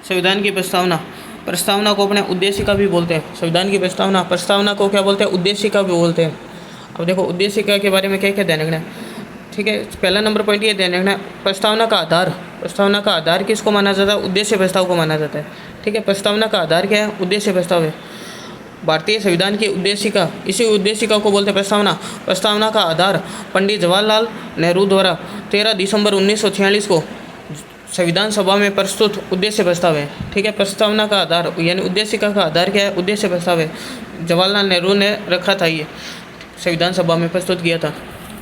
संविधान की प्रस्तावना, प्रस्तावना को अपने उद्देशिका भी बोलते हैं। संविधान की प्रस्तावना को क्या बोलते हैं? उद्देशिका भी बोलते हैं। अब देखो उद्देशिका के बारे में क्या क्या ध्यान रखना है, ठीक है। पहला नंबर पॉइंट ये ध्यान रखना है, प्रस्तावना का आधार। प्रस्तावना का आधार किसको माना जाता है? उद्देश्य प्रस्ताव को माना जाता है, ठीक है। प्रस्तावना का आधार क्या है? उद्देश्य प्रस्ताव है। भारतीय संविधान की उद्देशिका, इसी उद्देशिका को बोलते हैं प्रस्तावना। प्रस्तावना का आधार पंडित जवाहरलाल नेहरू द्वारा 13 दिसंबर 1946 को संविधान सभा में प्रस्तुत उद्देश्य प्रस्ताव है, ठीक है। प्रस्तावना का आधार यानी उद्देशिका का आधार क्या है? उद्देश्य प्रस्ताव है। जवाहरलाल नेहरू ने रखा था, ये संविधान सभा में प्रस्तुत किया था।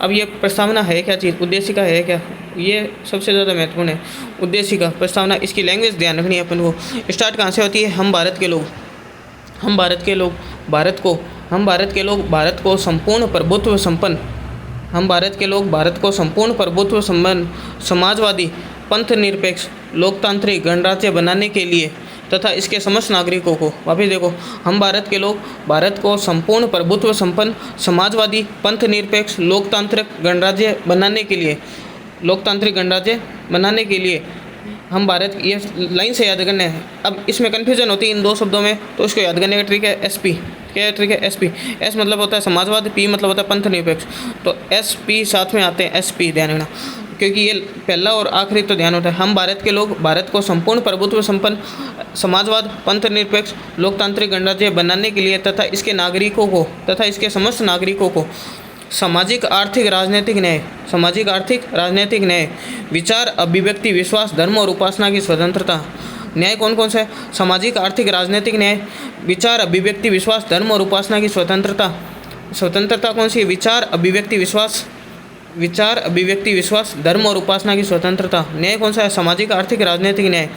अब ये प्रस्तावना है क्या चीज़? उद्देशिका है क्या? ये सबसे ज़्यादा महत्वपूर्ण है। उद्देशिका प्रस्तावना, इसकी लैंग्वेज ध्यान रखनी है अपन को। स्टार्ट कहाँ से होती है? हम भारत के लोग, हम भारत के लोग, भारत को, हम भारत के लोग भारत को संपूर्ण प्रभुत्व संपन्न, हम भारत के लोग भारत को संपूर्ण प्रभुत्व संपन्न, समाजवादी, पंथ निरपेक्ष, लोकतांत्रिक गणराज्य बनाने के लिए तथा इसके समस्त नागरिकों को, वापिस देखो, हम भारत के लोग भारत को संपूर्ण प्रभुत्व संपन्न, समाजवादी, पंथ निरपेक्ष, लोकतांत्रिक गणराज्य बनाने के लिए, लोकतांत्रिक गणराज्य बनाने के लिए हम भारत, ये लाइन से याद करना है। अब इसमें कन्फ्यूजन होती है इन दो शब्दों में, तो इसको याद करने का ट्रिक है एसपी। क्या ट्रिक है? एसपी। एस मतलब होता है समाजवाद, पी मतलब होता है पंथ निरपेक्ष, तो एसपी साथ में आते हैं, एसपी ध्यान रखना, क्योंकि ये पहला और आखिरी तो ध्यान होता है। हम भारत के लोग भारत को संपूर्ण प्रभुत्व संपन्न, समाजवाद, पंथ निरपेक्ष, लोकतांत्रिक गणराज्य बनाने के लिए तथा इसके नागरिकों को, तथा इसके समस्त नागरिकों को सामाजिक आर्थिक राजनीतिक न्याय, सामाजिक आर्थिक राजनीतिक न्याय, विचार अभिव्यक्ति विश्वास धर्म और उपासना की स्वतंत्रता। न्याय कौन कौन सा है? सामाजिक आर्थिक राजनीतिक न्याय, विचार अभिव्यक्ति विश्वास धर्म और उपासना की स्वतंत्रता। स्वतंत्रता कौन सी है? विचार अभिव्यक्ति विश्वास, विचार अभिव्यक्ति विश्वास धर्म और उपासना की स्वतंत्रता। न्याय कौन सा है? सामाजिक आर्थिक राजनीतिक न्याय,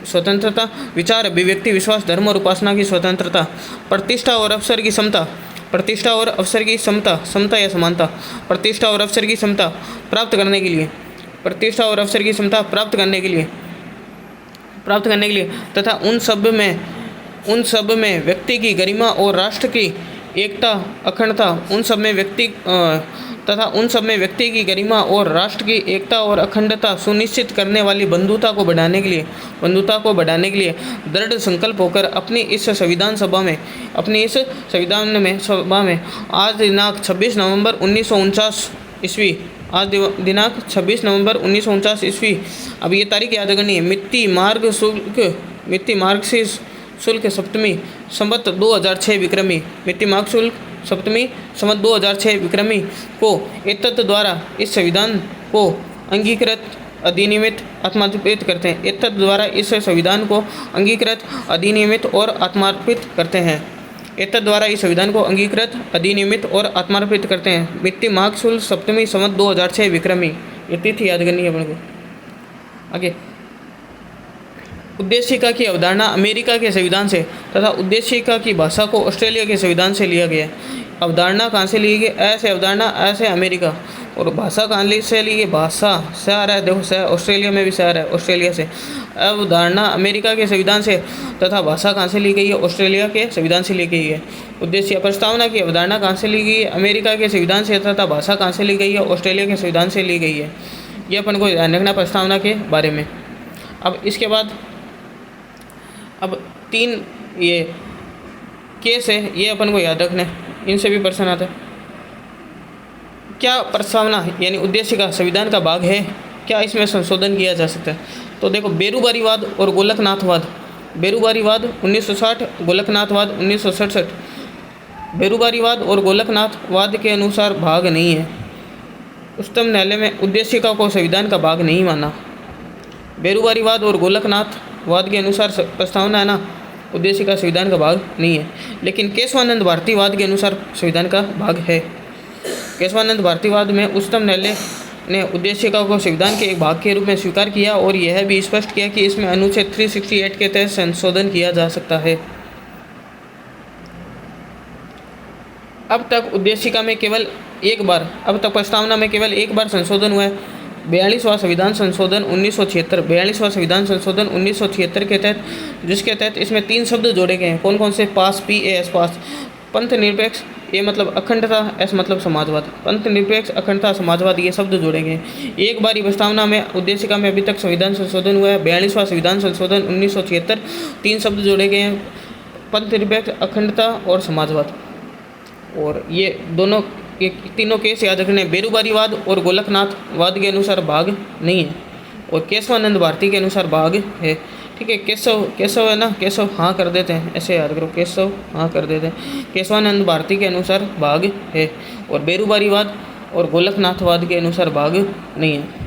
स्वतंत्रता, विचार अभिव्यक्ति विश्वास धर्म और उपासना की स्वतंत्रता। प्रतिष्ठा और अवसर की समता, प्रतिष्ठा और अवसर की समता, समता या समानता, प्रतिष्ठा और अवसर की समता प्राप्त करने के लिए, प्रतिष्ठा और अवसर की समता प्राप्त करने के लिए, प्राप्त करने के लिए तथा उन सब में व्यक्ति की गरिमा और राष्ट्र की एकता अखंडता, उन सब में व्यक्ति तथा उन सब में व्यक्ति की गरिमा और राष्ट्र की एकता और अखंडता सुनिश्चित करने वाली बंधुता को बढ़ाने के लिए, बंधुता को बढ़ाने के लिए दृढ़ संकल्प होकर अपनी इस संविधान सभा में, अपनी इस संविधान सभा में आज दिनांक 26 नवंबर 1949 ईस्वी, आज दिनांक 26 नवंबर 1949 ईस्वी, अब ये तारीख याद करनी है, मिति मार्गशीर्ष शुल्क सप्तमी संवत 2006 विक्रमी, मिति मार्ग शुल्क सप्तमी संवत 2006 विक्रमी को एतत् द्वारा इस संविधान को अंगीकृत अधिनियमित आत्मार्पित करते हैं। एतत् द्वारा इस संविधान को अंगीकृत अधिनियमित और आत्मार्पित करते हैं। एतत् द्वारा इस संविधान को अंगीकृत अधिनियमित और आत्मार्पित करते हैं। मिति मार्ग शुल्क सप्तमी संवत 2006 विक्रमी, ये तिथि याद करनी है अपन को। आगे उद्देशिका की अवधारणा अमेरिका के संविधान से तथा उद्देशिका की भाषा को ऑस्ट्रेलिया के संविधान से लिया गया है। अवधारणा कहाँ से ली गई? ऐसे अवधारणा ऐसे अमेरिका, और भाषा कहाँ से ली गई? भाषा से आ रहा है, देखो से ऑस्ट्रेलिया में भी से आ रहा है, ऑस्ट्रेलिया से। अवधारणा अमेरिका के संविधान से तथा भाषा कहाँ से ली गई है? ऑस्ट्रेलिया के संविधान से ली गई है। उद्देश्य प्रस्तावना की अवधारणा कहाँ से ली गई है? अमेरिका के संविधान से तथा भाषा कहाँ से ली गई है? ऑस्ट्रेलिया के संविधान से ली गई है। ये अपन को ध्यान रखना प्रस्तावना के बारे में। अब इसके बाद अब 3 ये केस है, ये अपन को याद रखना है, इनसे भी प्रश्न आता है। क्या प्रस्तावना यानी उद्देशिका संविधान का भाग है? क्या इसमें संशोधन किया जा सकता है? तो देखो बेरूबारीवाद और गोलकनाथवाद, बेरूबारीवाद 1960, गोलकनाथवाद 1967। बेरूबारीवाद और गोलकनाथवाद के अनुसार भाग नहीं है। उच्चतम न्यायालय में उद्देशिका को संविधान का भाग नहीं माना। बेरूबारीवाद और गोलकनाथवाद के अनुसार प्रस्तावना है ना, उद्देशिका संविधान का भाग नहीं है। लेकिन केशवानंद भारतीवाद के अनुसार संविधान का भाग है। केशवानंद भारतीवाद में उच्चतम न्यायालय ने उद्देशिका को संविधान के एक भाग के रूप में स्वीकार किया और यह भी स्पष्ट किया कि इसमें अनुच्छेद 368 के तहत संशोधन किया जा सकता है। अब तक उद्देशिका में केवल एक बार, अब तक प्रस्तावना में केवल एक बार संशोधन हुआ है। 42वां संविधान संशोधन 1976, 42वां संविधान संशोधन 1976 के तहत, जिसके तहत इसमें 3 शब्द जोड़े गए हैं। कौन कौन से? पास, PAS पास। पंथ निरपेक्ष, ए मतलब अखंडता, एस मतलब समाजवाद। पंथ निरपेक्ष, अखंडता, समाजवाद ये शब्द जोड़ेंगे। एक बार प्रस्तावना में उद्देशिका में अभी तक संविधान संशोधन हुआ है, 42वां संविधान संशोधन 1976, 3 शब्द जोड़े गए हैं, पंथ निरपेक्ष, अखंडता और समाजवाद। और ये दोनों, ये तीनों केस याद रखने, बेरूबारीवाद और गोलकनाथवाद के अनुसार भाग नहीं है, और केशवानंद भारती के अनुसार भाग है। ठीक है, केशव है ना, केशव हाँ कर देते हैं, ऐसे याद करो, केशव हाँ कर देते हैं, केशवानंद भारती के अनुसार भाग है, और बेरूबारीवाद और गोलकनाथवाद के अनुसार भाग नहीं है।